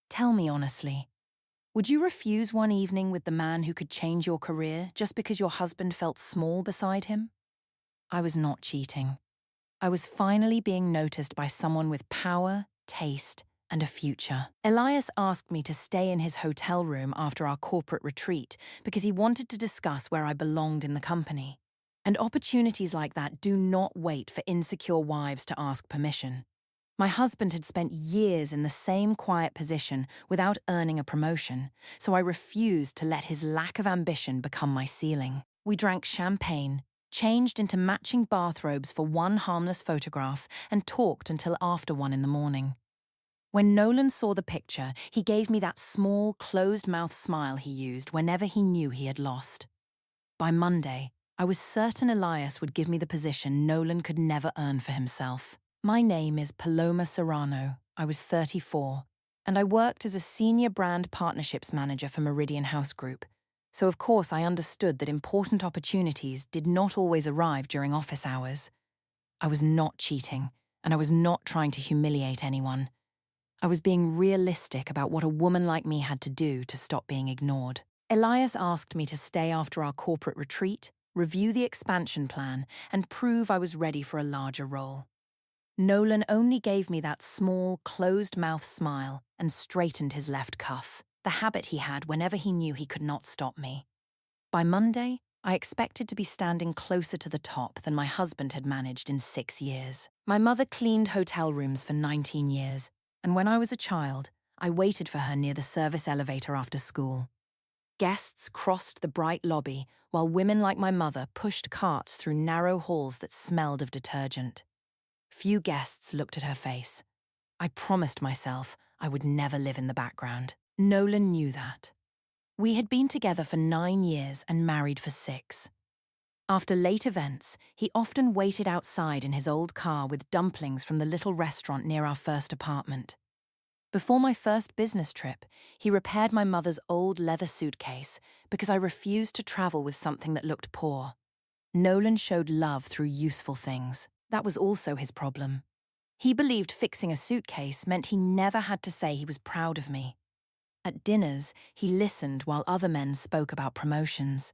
Tell me honestly, would you refuse one evening with the man who could change your career just because your husband felt small beside him? I was not cheating. I was finally being noticed by someone with power, taste, and a future. Elias asked me to stay in his hotel room after our corporate retreat because he wanted to discuss where I belonged in the company. And opportunities like that do not wait for insecure wives to ask permission. My husband had spent years in the same quiet position without earning a promotion, so I refused to let his lack of ambition become my ceiling. We drank champagne, changed into matching bathrobes for one harmless photograph, and talked until after 1 in the morning. When Nolan saw the picture, he gave me that small, closed-mouth smile he used whenever he knew he had lost. By Monday, I was certain Elias would give me the position Nolan could never earn for himself. My name is Paloma Serrano. I was 34, and I worked as a senior brand partnerships manager for Meridian House Group. So of course I understood that important opportunities did not always arrive during office hours. I was not cheating, and I was not trying to humiliate anyone. I was being realistic about what a woman like me had to do to stop being ignored. Elias asked me to stay after our corporate retreat, review the expansion plan, and prove I was ready for a larger role. Nolan only gave me that small, closed-mouth smile and straightened his left cuff, the habit he had whenever he knew he could not stop me. By Monday, I expected to be standing closer to the top than my husband had managed in 6 years. My mother cleaned hotel rooms for 19 years, and when I was a child, I waited for her near the service elevator after school. Guests crossed the bright lobby while women like my mother pushed carts through narrow halls that smelled of detergent. Few guests looked at her face. I promised myself I would never live in the background. Nolan knew that. We had been together for 9 years and married for 6. After late events, he often waited outside in his old car with dumplings from the little restaurant near our first apartment. Before my first business trip, he repaired my mother's old leather suitcase because I refused to travel with something that looked poor. Nolan showed love through useful things. That was also his problem. He believed fixing a suitcase meant he never had to say he was proud of me. At dinners, he listened while other men spoke about promotions.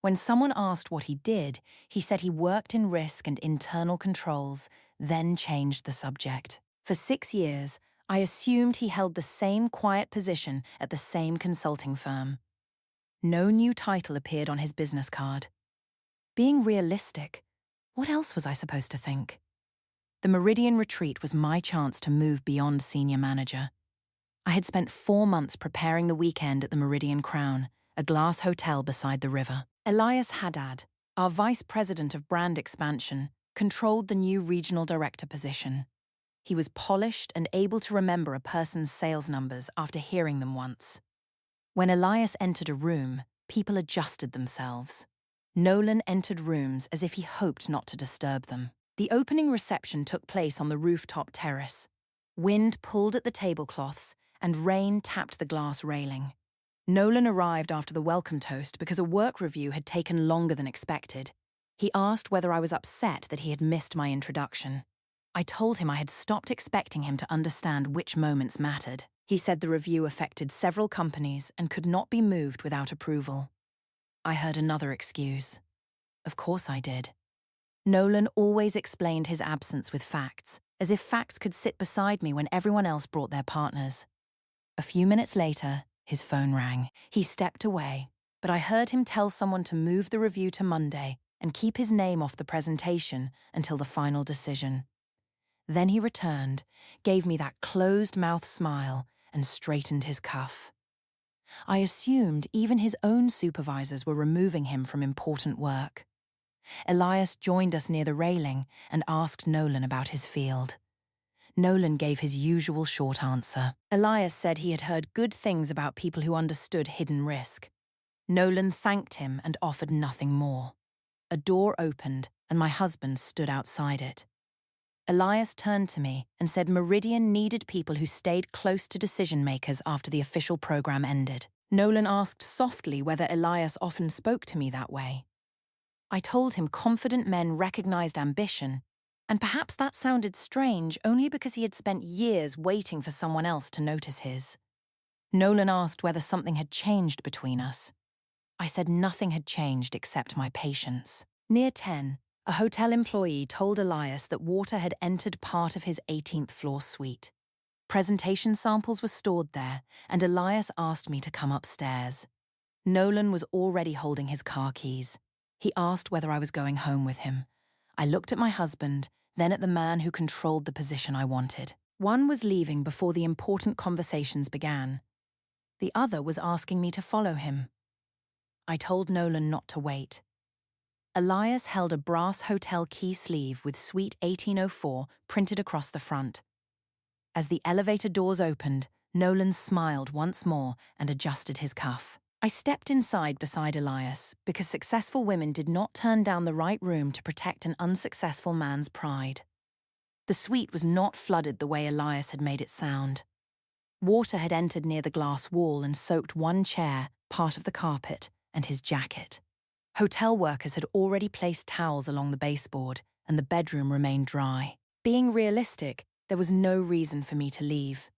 When someone asked what he did, he said he worked in risk and internal controls, then changed the subject. For 6 years, I assumed he held the same quiet position at the same consulting firm. No new title appeared on his business card. Being realistic, what else was I supposed to think? The Meridian retreat was my chance to move beyond senior manager. I had spent 4 months preparing the weekend at the Meridian Crown, a glass hotel beside the river. Elias Haddad, our vice president of brand expansion, controlled the new regional director position. He was polished and able to remember a person's sales numbers after hearing them once. When Elias entered a room, people adjusted themselves. Nolan entered rooms as if he hoped not to disturb them. The opening reception took place on the rooftop terrace. Wind pulled at the tablecloths, and rain tapped the glass railing. Nolan arrived after the welcome toast because a work review had taken longer than expected. He asked whether I was upset that he had missed my introduction. I told him I had stopped expecting him to understand which moments mattered. He said the review affected several companies and could not be moved without approval. I heard another excuse. Of course I did. Nolan always explained his absence with facts, as if facts could sit beside me when everyone else brought their partners. A few minutes later, his phone rang. He stepped away, but I heard him tell someone to move the review to Monday and keep his name off the presentation until the final decision. Then he returned, gave me that closed-mouth smile, and straightened his cuff. I assumed even his own supervisors were removing him from important work. Elias joined us near the railing and asked Nolan about his field. Nolan gave his usual short answer. Elias said he had heard good things about people who understood hidden risk. Nolan thanked him and offered nothing more. A door opened and my husband stood outside it. Elias turned to me and said Meridian needed people who stayed close to decision-makers after the official program ended. Nolan asked softly whether Elias often spoke to me that way. I told him confident men recognized ambition, and perhaps that sounded strange only because he had spent years waiting for someone else to notice his. Nolan asked whether something had changed between us. I said nothing had changed except my patience. Near 10, a hotel employee told Elias that water had entered part of his 18th floor suite. Presentation samples were stored there, and Elias asked me to come upstairs. Nolan was already holding his car keys. He asked whether I was going home with him. I looked at my husband, then at the man who controlled the position I wanted. One was leaving before the important conversations began. The other was asking me to follow him. I told Nolan not to wait. Elias held a brass hotel key sleeve with Suite 1804 printed across the front. As the elevator doors opened, Nolan smiled once more and adjusted his cuff. I stepped inside beside Elias because successful women did not turn down the right room to protect an unsuccessful man's pride. The suite was not flooded the way Elias had made it sound. Water had entered near the glass wall and soaked one chair, part of the carpet, and his jacket. Hotel workers had already placed towels along the baseboard, and the bedroom remained dry. Being realistic, there was no reason for me to leave.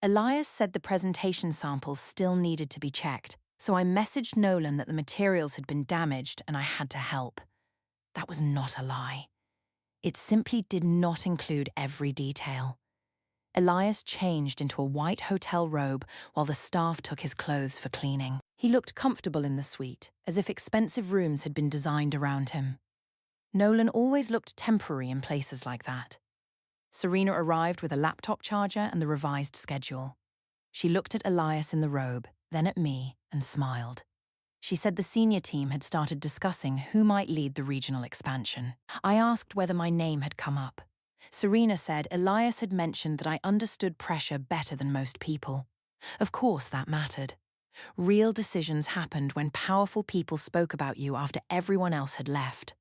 Elias said the presentation samples still needed to be checked, so I messaged Nolan that the materials had been damaged and I had to help. That was not a lie. It simply did not include every detail. Elias changed into a white hotel robe while the staff took his clothes for cleaning. He looked comfortable in the suite, as if expensive rooms had been designed around him. Nolan always looked temporary in places like that. Serena arrived with a laptop charger and the revised schedule. She looked at Elias in the robe, then at me, and smiled. She said the senior team had started discussing who might lead the regional expansion. I asked whether my name had come up. Serena said Elias had mentioned that I understood pressure better than most people. Of course that mattered. Real decisions happened when powerful people spoke about you after everyone else had left.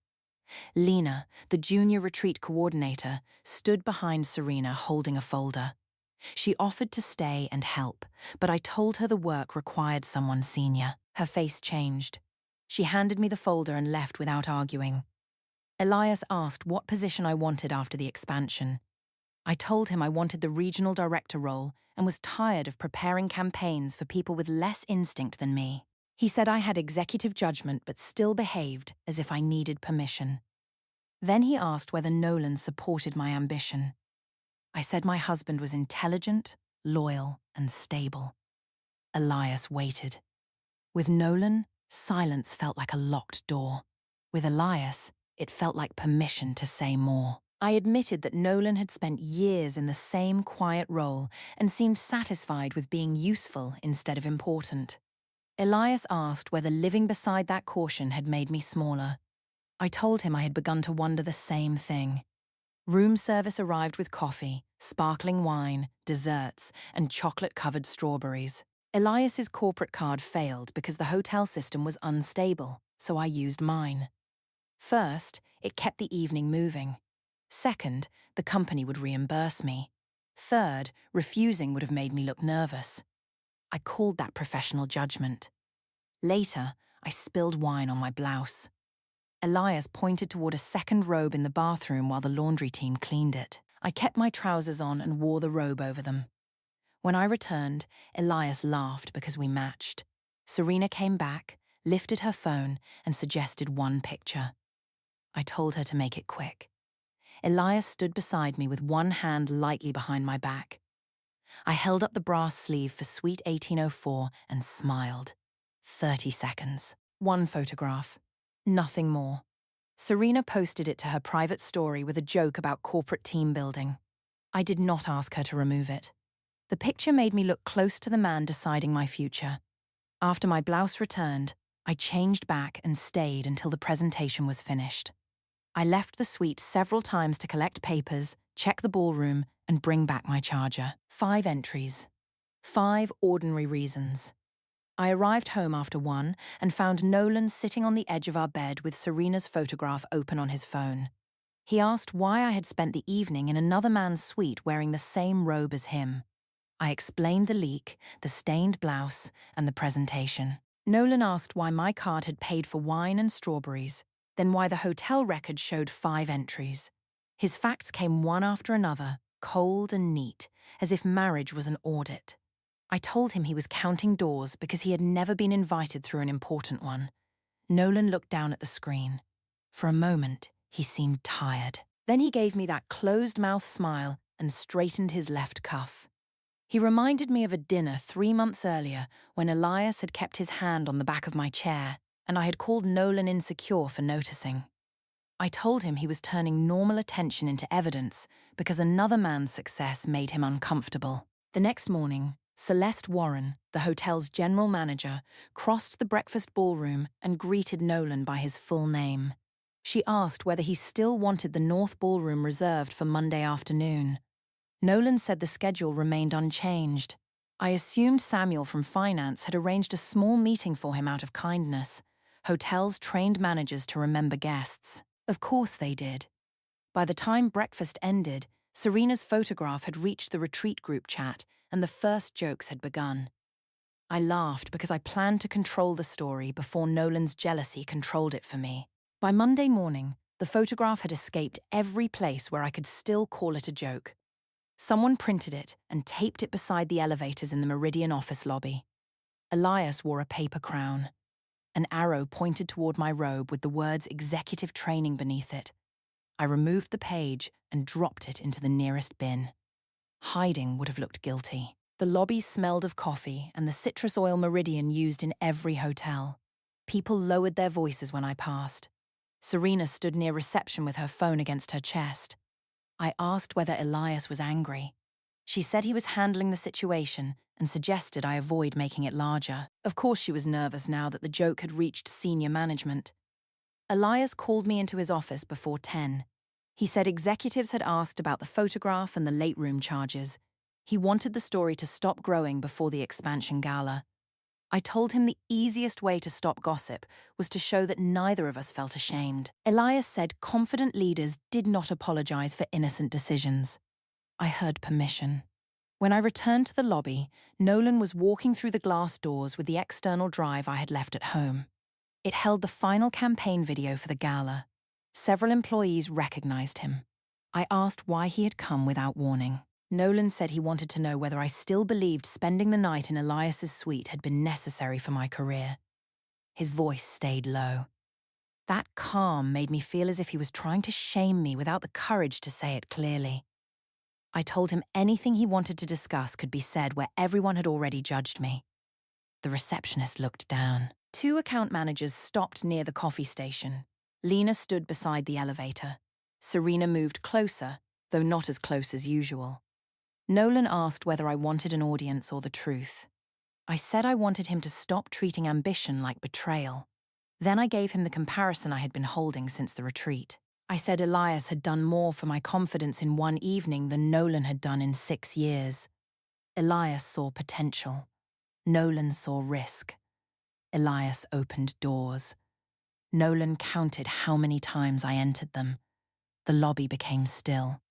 Lena, the junior retreat coordinator, stood behind Serena holding a folder. She offered to stay and help, but I told her the work required someone senior. Her face changed. She handed me the folder and left without arguing. Elias asked what position I wanted after the expansion. I told him I wanted the regional director role and was tired of preparing campaigns for people with less instinct than me. He said I had executive judgment but still behaved as if I needed permission. Then he asked whether Nolan supported my ambition. I said my husband was intelligent, loyal, and stable. Elias waited. With Nolan, silence felt like a locked door. With Elias, it felt like permission to say more. I admitted that Nolan had spent years in the same quiet role and seemed satisfied with being useful instead of important. Elias asked whether living beside that caution had made me smaller. I told him I had begun to wonder the same thing. Room service arrived with coffee, sparkling wine, desserts, and chocolate-covered strawberries. Elias's corporate card failed because the hotel system was unstable, so I used mine. First, it kept the evening moving. Second, the company would reimburse me. Third, refusing would have made me look nervous. I called that professional judgment. Later, I spilled wine on my blouse. Elias pointed toward a second robe in the bathroom while the laundry team cleaned it. I kept my trousers on and wore the robe over them. When I returned, Elias laughed because we matched. Serena came back, lifted her phone, and suggested one picture. I told her to make it quick. Elias stood beside me with one hand lightly behind my back. I held up the brass sleeve for Suite 1804 and smiled. 30 seconds. One photograph. Nothing more. Serena posted it to her private story with a joke about corporate team building. I did not ask her to remove it. The picture made me look close to the man deciding my future. After my blouse returned, I changed back and stayed until the presentation was finished. I left the suite several times to collect papers, check the ballroom, and bring back my charger. 5 entries. 5 ordinary reasons. I arrived home after 1 and found Nolan sitting on the edge of our bed with Serena's photograph open on his phone. He asked why I had spent the evening in another man's suite wearing the same robe as him. I explained the leak, the stained blouse, and the presentation. Nolan asked why my card had paid for wine and strawberries, then why the hotel record showed 5 entries. His facts came one after another, cold and neat, as if marriage was an audit. I told him he was counting doors because he had never been invited through an important one. Nolan looked down at the screen. For a moment, he seemed tired. Then he gave me that closed-mouth smile and straightened his left cuff. He reminded me of a dinner 3 months earlier when Elias had kept his hand on the back of my chair and I had called Nolan insecure for noticing. I told him he was turning normal attention into evidence because another man's success made him uncomfortable. The next morning, Celeste Warren, the hotel's general manager, crossed the breakfast ballroom and greeted Nolan by his full name. She asked whether he still wanted the North Ballroom reserved for Monday afternoon. Nolan said the schedule remained unchanged. I assumed Samuel from finance had arranged a small meeting for him out of kindness. Hotels trained managers to remember guests. Of course they did. By the time breakfast ended, Serena's photograph had reached the retreat group chat and the first jokes had begun. I laughed because I planned to control the story before Nolan's jealousy controlled it for me. By Monday morning, the photograph had escaped every place where I could still call it a joke. Someone printed it and taped it beside the elevators in the Meridian office lobby. Elias wore a paper crown. An arrow pointed toward my robe with the words executive training beneath it. I removed the page and dropped it into the nearest bin. Hiding would have looked guilty. The lobby smelled of coffee and the citrus oil Meridian used in every hotel. People lowered their voices when I passed. Serena stood near reception with her phone against her chest. I asked whether Elias was angry. She said he was handling the situation and suggested I avoid making it larger. Of course she was nervous now that the joke had reached senior management. Elias called me into his office before 10. He said executives had asked about the photograph and the late room charges. He wanted the story to stop growing before the expansion gala. I told him the easiest way to stop gossip was to show that neither of us felt ashamed. Elias said confident leaders did not apologize for innocent decisions. I heard permission. When I returned to the lobby, Nolan was walking through the glass doors with the external drive I had left at home. It held the final campaign video for the gala. Several employees recognized him. I asked why he had come without warning. Nolan said he wanted to know whether I still believed spending the night in Elias's suite had been necessary for my career. His voice stayed low. That calm made me feel as if he was trying to shame me without the courage to say it clearly. I told him anything he wanted to discuss could be said where everyone had already judged me. The receptionist looked down. 2 account managers stopped near the coffee station. Lena stood beside the elevator. Serena moved closer, though not as close as usual. Nolan asked whether I wanted an audience or the truth. I said I wanted him to stop treating ambition like betrayal. Then I gave him the comparison I had been holding since the retreat. I said Elias had done more for my confidence in one evening than Nolan had done in 6 years. Elias saw potential. Nolan saw risk. Elias opened doors. Nolan counted how many times I entered them. The lobby became still.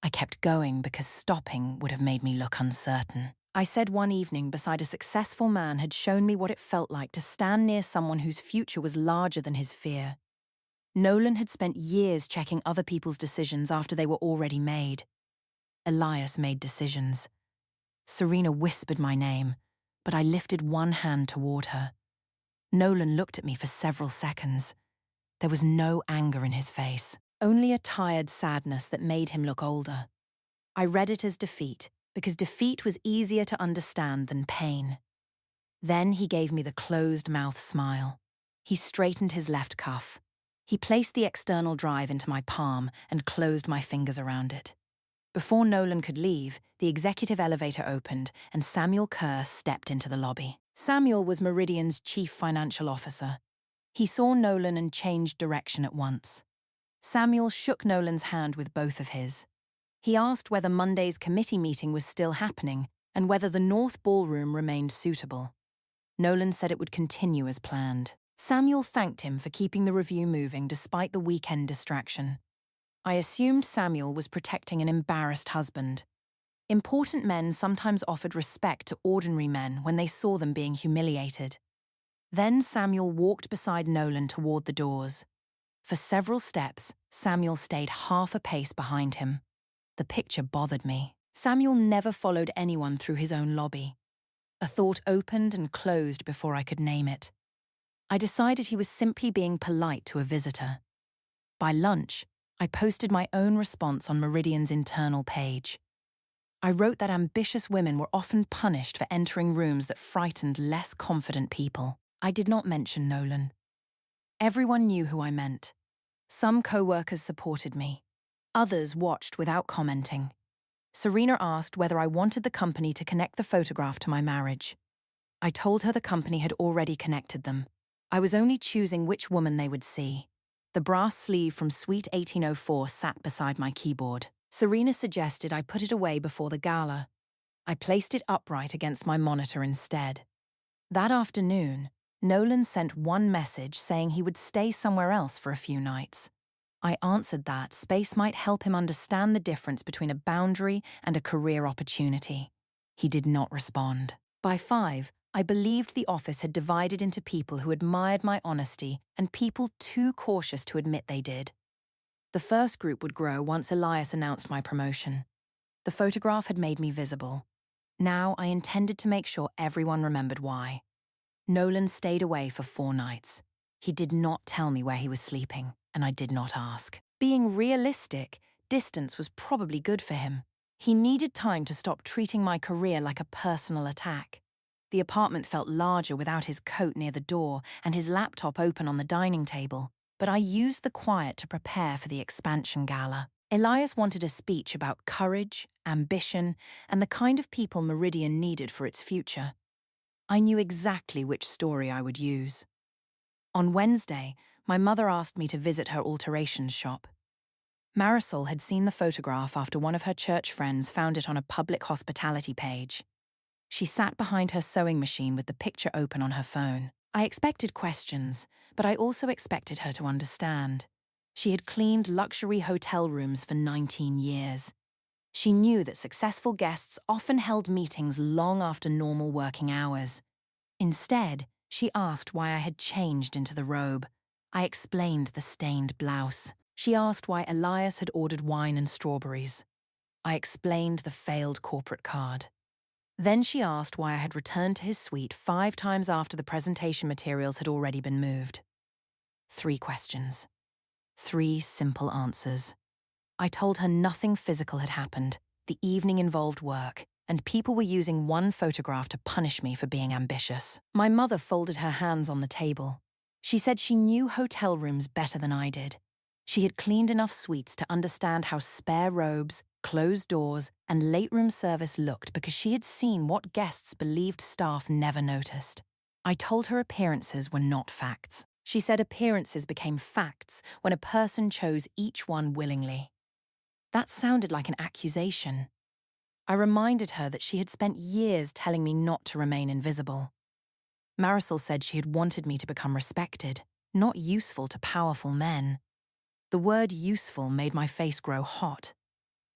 I kept going because stopping would have made me look uncertain. I said one evening beside a successful man had shown me what it felt like to stand near someone whose future was larger than his fear. Nolan had spent years checking other people's decisions after they were already made. Elias made decisions. Serena whispered my name, but I lifted one hand toward her. Nolan looked at me for several seconds. There was no anger in his face, only a tired sadness that made him look older. I read it as defeat, because defeat was easier to understand than pain. Then he gave me the closed-mouth smile. He straightened his left cuff. He placed the external drive into my palm and closed my fingers around it. Before Nolan could leave, the executive elevator opened and Samuel Kerr stepped into the lobby. Samuel was Meridian's chief financial officer. He saw Nolan and changed direction at once. Samuel shook Nolan's hand with both of his. He asked whether Monday's committee meeting was still happening and whether the North Ballroom remained suitable. Nolan said it would continue as planned. Samuel thanked him for keeping the review moving despite the weekend distraction. I assumed Samuel was protecting an embarrassed husband. Important men sometimes offered respect to ordinary men when they saw them being humiliated. Then Samuel walked beside Nolan toward the doors. For several steps, Samuel stayed half a pace behind him. The picture bothered me. Samuel never followed anyone through his own lobby. A thought opened and closed before I could name it. I decided he was simply being polite to a visitor. By lunch, I posted my own response on Meridian's internal page. I wrote that ambitious women were often punished for entering rooms that frightened less confident people. I did not mention Nolan. Everyone knew who I meant. Some co-workers supported me. Others watched without commenting. Serena asked whether I wanted the company to connect the photograph to my marriage. I told her the company had already connected them. I was only choosing which woman they would see. The brass sleeve from Suite 1804 sat beside my keyboard. Serena suggested I put it away before the gala. I placed it upright against my monitor instead. That afternoon, Nolan sent one message saying he would stay somewhere else for a few nights. I answered that space might help him understand the difference between a boundary and a career opportunity. He did not respond. By 5, I believed the office had divided into people who admired my honesty and people too cautious to admit they did. The first group would grow once Elias announced my promotion. The photograph had made me visible. Now I intended to make sure everyone remembered why. Nolan stayed away for 4 nights. He did not tell me where he was sleeping, and I did not ask. Being realistic, distance was probably good for him. He needed time to stop treating my career like a personal attack. The apartment felt larger without his coat near the door and his laptop open on the dining table, but I used the quiet to prepare for the expansion gala. Elias wanted a speech about courage, ambition, and the kind of people Meridian needed for its future. I knew exactly which story I would use. On Wednesday, my mother asked me to visit her alterations shop. Marisol had seen the photograph after one of her church friends found it on a public hospitality page. She sat behind her sewing machine with the picture open on her phone. I expected questions, but I also expected her to understand. She had cleaned luxury hotel rooms for 19 years. She knew that successful guests often held meetings long after normal working hours. Instead, she asked why I had changed into the robe. I explained the stained blouse. She asked why Elias had ordered wine and strawberries. I explained the failed corporate card. Then she asked why I had returned to his suite 5 times after the presentation materials had already been moved. 3 questions. 3 simple answers. I told her nothing physical had happened. The evening involved work, and people were using one photograph to punish me for being ambitious. My mother folded her hands on the table. She said she knew hotel rooms better than I did. She had cleaned enough suites to understand how spare robes, closed doors, and late room service looked because she had seen what guests believed staff never noticed. I told her appearances were not facts. She said appearances became facts when a person chose each one willingly. That sounded like an accusation. I reminded her that she had spent years telling me not to remain invisible. Marisol said she had wanted me to become respected, not useful to powerful men. The word useful made my face grow hot.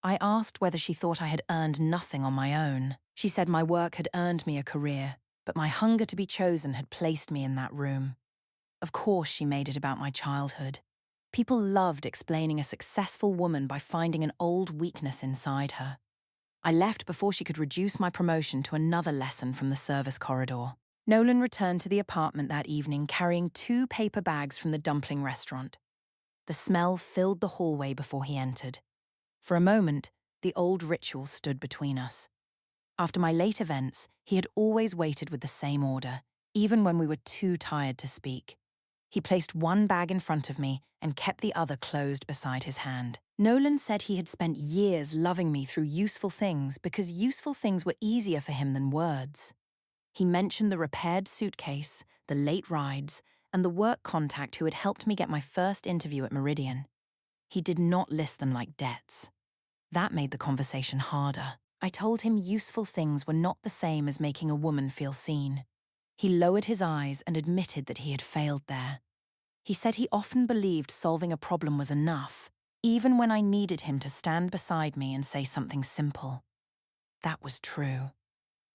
I asked whether she thought I had earned nothing on my own. She said my work had earned me a career, but my hunger to be chosen had placed me in that room. Of course she made it about my childhood. People loved explaining a successful woman by finding an old weakness inside her. I left before she could reduce my promotion to another lesson from the service corridor. Nolan returned to the apartment that evening carrying 2 paper bags from the dumpling restaurant. The smell filled the hallway before he entered. For a moment, the old ritual stood between us. After my late events, he had always waited with the same order, even when we were too tired to speak. He placed one bag in front of me and kept the other closed beside his hand. Nolan said he had spent years loving me through useful things because useful things were easier for him than words. He mentioned the repaired suitcase, the late rides, and the work contact who had helped me get my first interview at Meridian. He did not list them like debts. That made the conversation harder. I told him useful things were not the same as making a woman feel seen. He lowered his eyes and admitted that he had failed there. He said he often believed solving a problem was enough, even when I needed him to stand beside me and say something simple. That was true.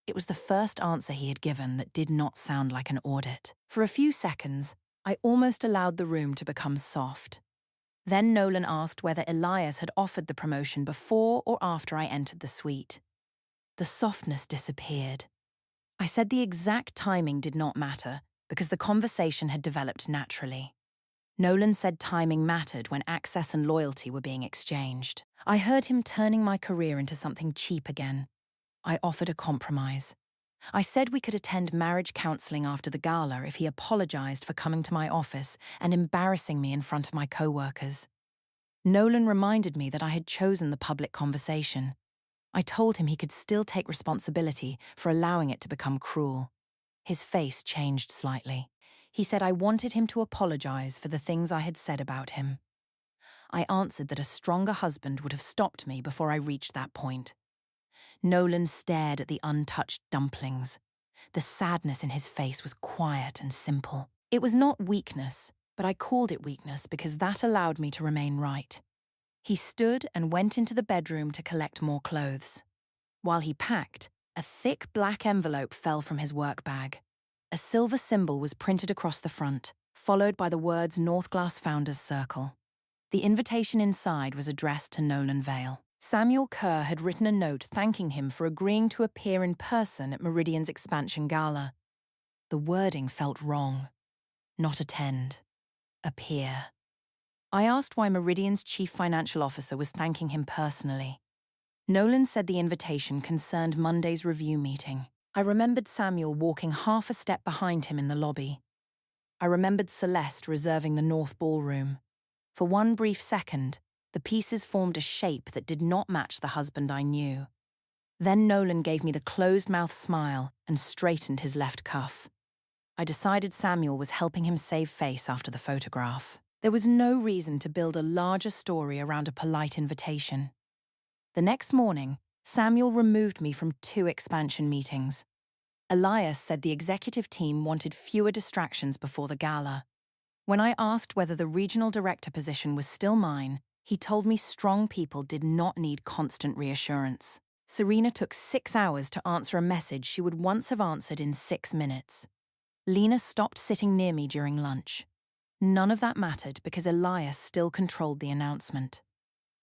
It was the first answer he had given that did not sound like an audit. For a few seconds, I almost allowed the room to become soft. Then Nolan asked whether Elias had offered the promotion before or after I entered the suite. The softness disappeared. I said the exact timing did not matter because the conversation had developed naturally. Nolan said timing mattered when access and loyalty were being exchanged. I heard him turning my career into something cheap again. I offered a compromise. I said we could attend marriage counseling after the gala if he apologized for coming to my office and embarrassing me in front of my co-workers. Nolan reminded me that I had chosen the public conversation. I told him he could still take responsibility for allowing it to become cruel. His face changed slightly. He said I wanted him to apologize for the things I had said about him. I answered that a stronger husband would have stopped me before I reached that point. Nolan stared at the untouched dumplings. The sadness in his face was quiet and simple. It was not weakness, but I called it weakness because that allowed me to remain right. He stood and went into the bedroom to collect more clothes. While he packed, a thick black envelope fell from his work bag. A silver symbol was printed across the front, followed by the words Northglass Founders Circle. The invitation inside was addressed to Nolan Vale. Samuel Kerr had written a note thanking him for agreeing to appear in person at Meridian's expansion gala. The wording felt wrong. Not attend. Appear. I asked why Meridian's chief financial officer was thanking him personally. Nolan said the invitation concerned Monday's review meeting. I remembered Samuel walking half a step behind him in the lobby. I remembered Celeste reserving the North Ballroom. For one brief second, the pieces formed a shape that did not match the husband I knew. Then Nolan gave me the closed-mouth smile and straightened his left cuff. I decided Samuel was helping him save face after the photograph. There was no reason to build a larger story around a polite invitation. The next morning, Samuel removed me from 2 expansion meetings. Elias said the executive team wanted fewer distractions before the gala. When I asked whether the regional director position was still mine, he told me strong people did not need constant reassurance. Serena took 6 hours to answer a message she would once have answered in 6 minutes. Lena stopped sitting near me during lunch. None of that mattered because Elias still controlled the announcement.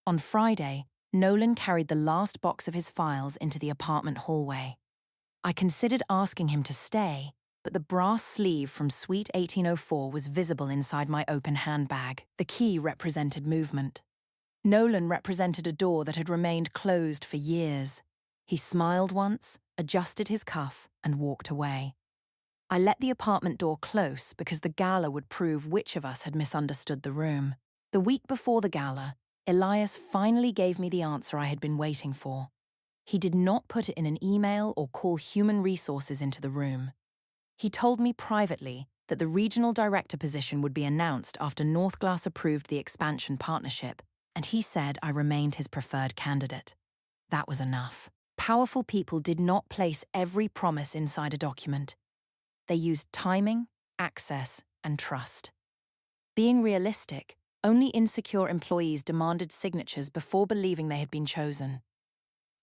On Friday, Nolan carried the last box of his files into the apartment hallway. I considered asking him to stay, but the brass sleeve from Suite 1804 was visible inside my open handbag. The key represented movement. Nolan represented a door that had remained closed for years. He smiled once, adjusted his cuff, and walked away. I let the apartment door close because the gala would prove which of us had misunderstood the room. The week before the gala, Elias finally gave me the answer I had been waiting for. He did not put it in an email or call human resources into the room. He told me privately that the regional director position would be announced after Northglass approved the expansion partnership, and he said I remained his preferred candidate. That was enough. Powerful people did not place every promise inside a document. They used timing, access, and trust. Being realistic, only insecure employees demanded signatures before believing they had been chosen.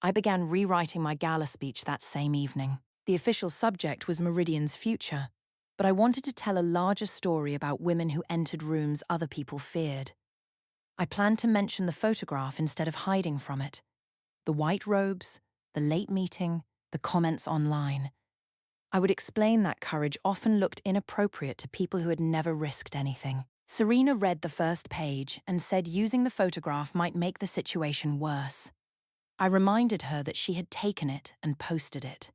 I began rewriting my gala speech that same evening. The official subject was Meridian's future, but I wanted to tell a larger story about women who entered rooms other people feared. I planned to mention the photograph instead of hiding from it. The white robes, the late meeting, the comments online. I would explain that courage often looked inappropriate to people who had never risked anything. Serena read the first page and said using the photograph might make the situation worse. I reminded her that she had taken it and posted it.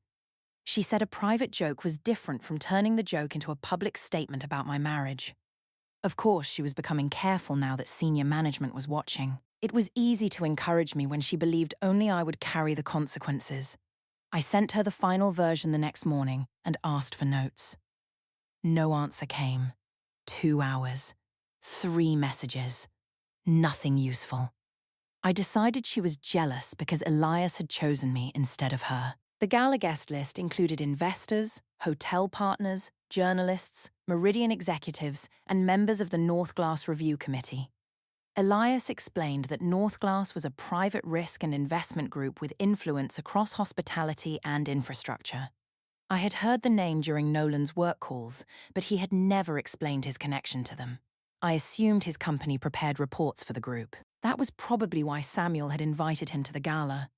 She said a private joke was different from turning the joke into a public statement about my marriage. Of course, she was becoming careful now that senior management was watching. It was easy to encourage me when she believed only I would carry the consequences. I sent her the final version the next morning and asked for notes. No answer came. 2 hours. 3 messages. Nothing useful. I decided she was jealous because Elias had chosen me instead of her. The gala guest list included investors, hotel partners, journalists, Meridian executives, and members of the Northglass Review Committee. Elias explained that Northglass was a private risk and investment group with influence across hospitality and infrastructure. I had heard the name during Nolan's work calls, but he had never explained his connection to them. I assumed his company prepared reports for the group. That was probably why Samuel had invited him to the gala.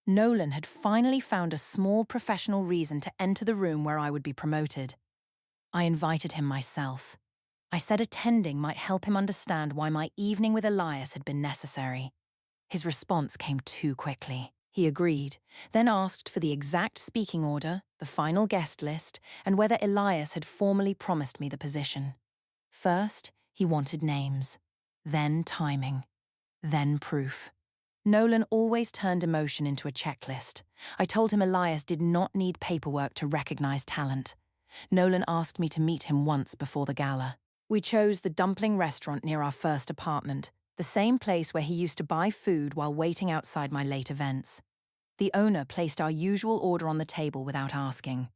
Nolan had finally found a small professional reason to enter the room where I would be promoted. I invited him myself. I said attending might help him understand why my evening with Elias had been necessary. His response came too quickly. He agreed, then asked for the exact speaking order, the final guest list, and whether Elias had formally promised me the position. First, he wanted names, then timing, then proof. Nolan always turned emotion into a checklist. I told him Elias did not need paperwork to recognize talent. Nolan asked me to meet him once before the gala. We chose the dumpling restaurant near our first apartment, the same place where he used to buy food while waiting outside my late events. The owner placed our usual order on the table without asking.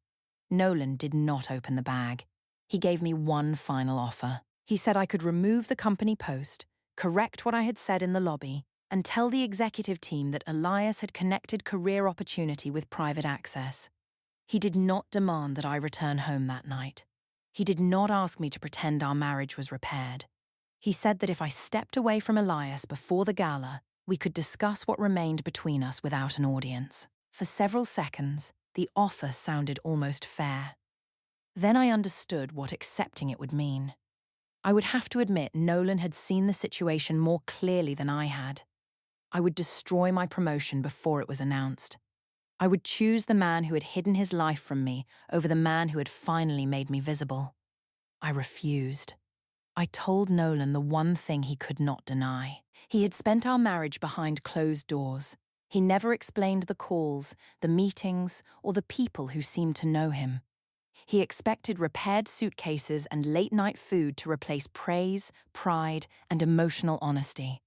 Nolan did not open the bag. He gave me one final offer. He said I could remove the company post, correct what I had said in the lobby, and tell the executive team that Elias had connected career opportunity with private access. He did not demand that I return home that night. He did not ask me to pretend our marriage was repaired. He said that if I stepped away from Elias before the gala, we could discuss what remained between us without an audience. For several seconds, the offer sounded almost fair. Then I understood what accepting it would mean. I would have to admit Nolan had seen the situation more clearly than I had. I would destroy my promotion before it was announced. I would choose the man who had hidden his life from me over the man who had finally made me visible. I refused. I told Nolan the one thing he could not deny. He had spent our marriage behind closed doors. He never explained the calls, the meetings, or the people who seemed to know him. He expected repaired suitcases and late-night food to replace praise, pride, and emotional honesty.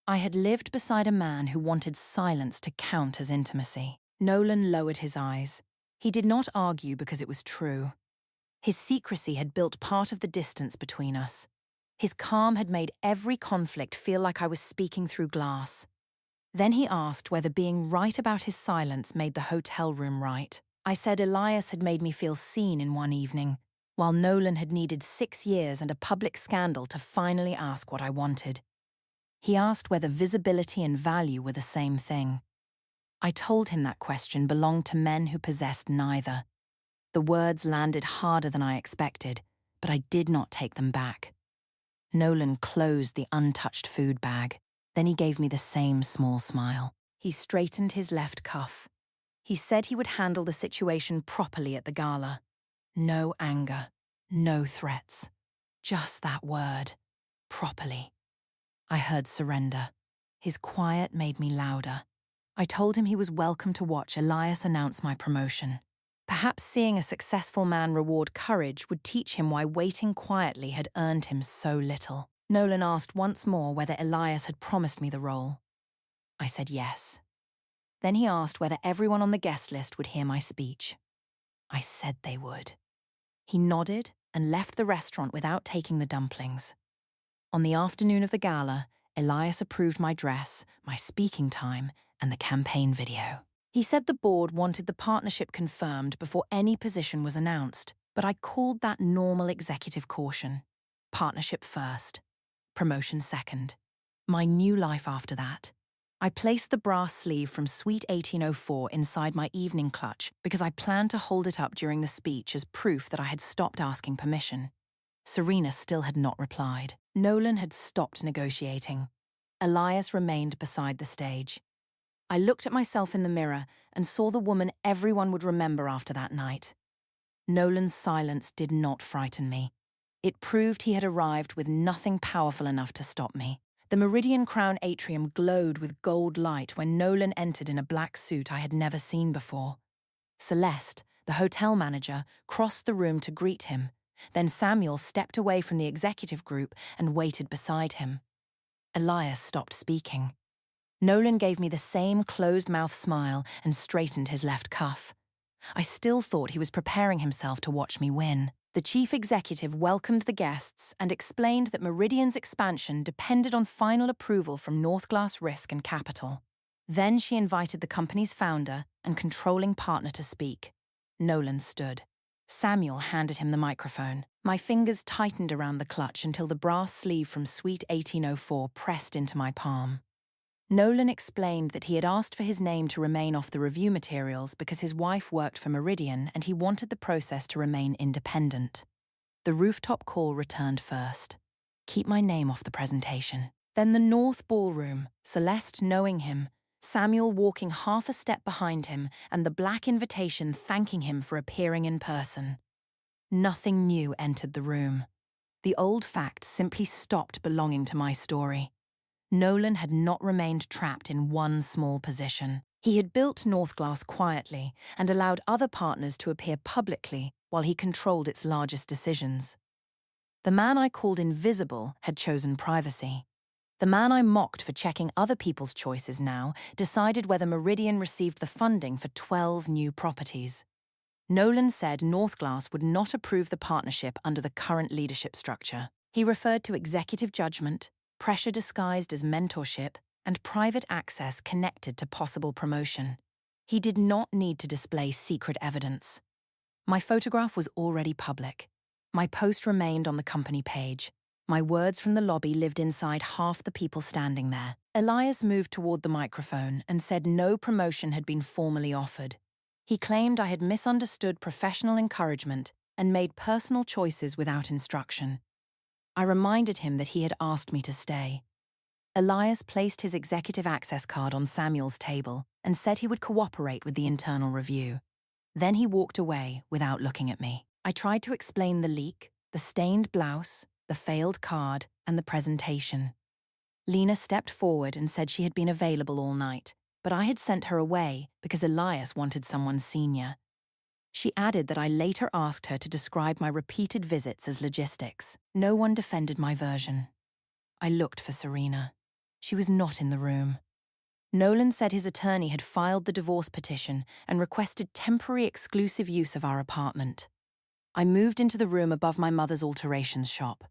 I had lived beside a man who wanted silence to count as intimacy. Nolan lowered his eyes. He did not argue because it was true. His secrecy had built part of the distance between us. His calm had made every conflict feel like I was speaking through glass. Then he asked whether being right about his silence made the hotel room right. I said Elias had made me feel seen in one evening, while Nolan had needed 6 years and a public scandal to finally ask what I wanted. He asked whether visibility and value were the same thing. I told him that question belonged to men who possessed neither. The words landed harder than I expected, but I did not take them back. Nolan closed the untouched food bag. Then he gave me the same small smile. He straightened his left cuff. He said he would handle the situation properly at the gala. No anger, no threats. Just that word. Properly. I heard surrender. His quiet made me louder. I told him he was welcome to watch Elias announce my promotion. Perhaps seeing a successful man reward courage would teach him why waiting quietly had earned him so little. Nolan asked once more whether Elias had promised me the role. I said yes. Then he asked whether everyone on the guest list would hear my speech. I said they would. He nodded and left the restaurant without taking the dumplings. On the afternoon of the gala, Elias approved my dress, my speaking time, and the campaign video. He said the board wanted the partnership confirmed before any position was announced, but I called that normal executive caution. Partnership first, promotion second. My new life after that. I placed the brass sleeve from Suite 1804 inside my evening clutch because I planned to hold it up during the speech as proof that I had stopped asking permission. Serena still had not replied. Nolan had stopped negotiating. Elias remained beside the stage. I looked at myself in the mirror and saw the woman everyone would remember after that night. Nolan's silence did not frighten me. It proved he had arrived with nothing powerful enough to stop me. The Meridian Crown atrium glowed with gold light when Nolan entered in a black suit I had never seen before. Celeste, the hotel manager, crossed the room to greet him. Then Samuel stepped away from the executive group and waited beside him. Elias stopped speaking. Nolan gave me the same closed-mouth smile and straightened his left cuff. I still thought he was preparing himself to watch me win. The chief executive welcomed the guests and explained that Meridian's expansion depended on final approval from Northglass Risk and Capital. Then she invited the company's founder and controlling partner to speak. Nolan stood. Samuel handed him the microphone. My fingers tightened around the clutch until the brass sleeve from Suite 1804 pressed into my palm. Nolan explained that he had asked for his name to remain off the review materials because his wife worked for Meridian and he wanted the process to remain independent. The rooftop call returned first. Keep my name off the presentation. Then the North Ballroom, Celeste knowing him, Samuel walking half a step behind him, and the black invitation thanking him for appearing in person. Nothing new entered the room. The old facts simply stopped belonging to my story. Nolan had not remained trapped in one small position. He had built Northglass quietly and allowed other partners to appear publicly while he controlled its largest decisions. The man I called invisible had chosen privacy. The man I mocked for checking other people's choices now decided whether Meridian received the funding for 12 new properties. Nolan said Northglass would not approve the partnership under the current leadership structure. He referred to executive judgment, pressure disguised as mentorship, and private access connected to possible promotion. He did not need to display secret evidence. My photograph was already public. My post remained on the company page. My words from the lobby lived inside half the people standing there. Elias moved toward the microphone and said no promotion had been formally offered. He claimed I had misunderstood professional encouragement and made personal choices without instruction. I reminded him that he had asked me to stay. Elias placed his executive access card on Samuel's table and said he would cooperate with the internal review. Then he walked away without looking at me. I tried to explain the leak, the stained blouse, the failed card, and the presentation. Lena stepped forward and said she had been available all night, but I had sent her away because Elias wanted someone senior. She added that I later asked her to describe my repeated visits as logistics. No one defended my version. I looked for Serena. She was not in the room. Nolan said his attorney had filed the divorce petition and requested temporary exclusive use of our apartment. I moved into the room above my mother's alterations shop.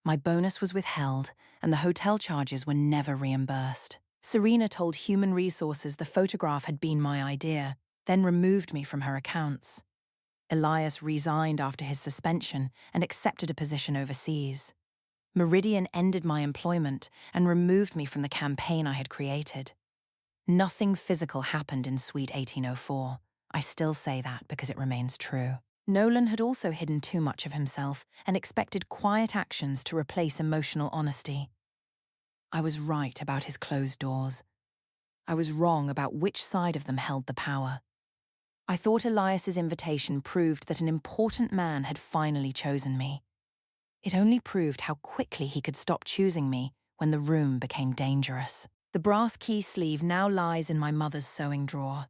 My bonus was withheld, and the hotel charges were never reimbursed. Serena told Human Resources the photograph had been my idea, then removed me from her accounts. Elias resigned after his suspension and accepted a position overseas. Meridian ended my employment and removed me from the campaign I had created. Nothing physical happened in Suite 1804. I still say that because it remains true. Nolan had also hidden too much of himself and expected quiet actions to replace emotional honesty. I was right about his closed doors. I was wrong about which side of them held the power. I thought Elias's invitation proved that an important man had finally chosen me. It only proved how quickly he could stop choosing me when the room became dangerous. The brass key sleeve now lies in my mother's sewing drawer.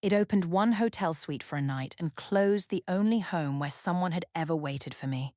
It opened one hotel suite for a night and closed the only home where someone had ever waited for me.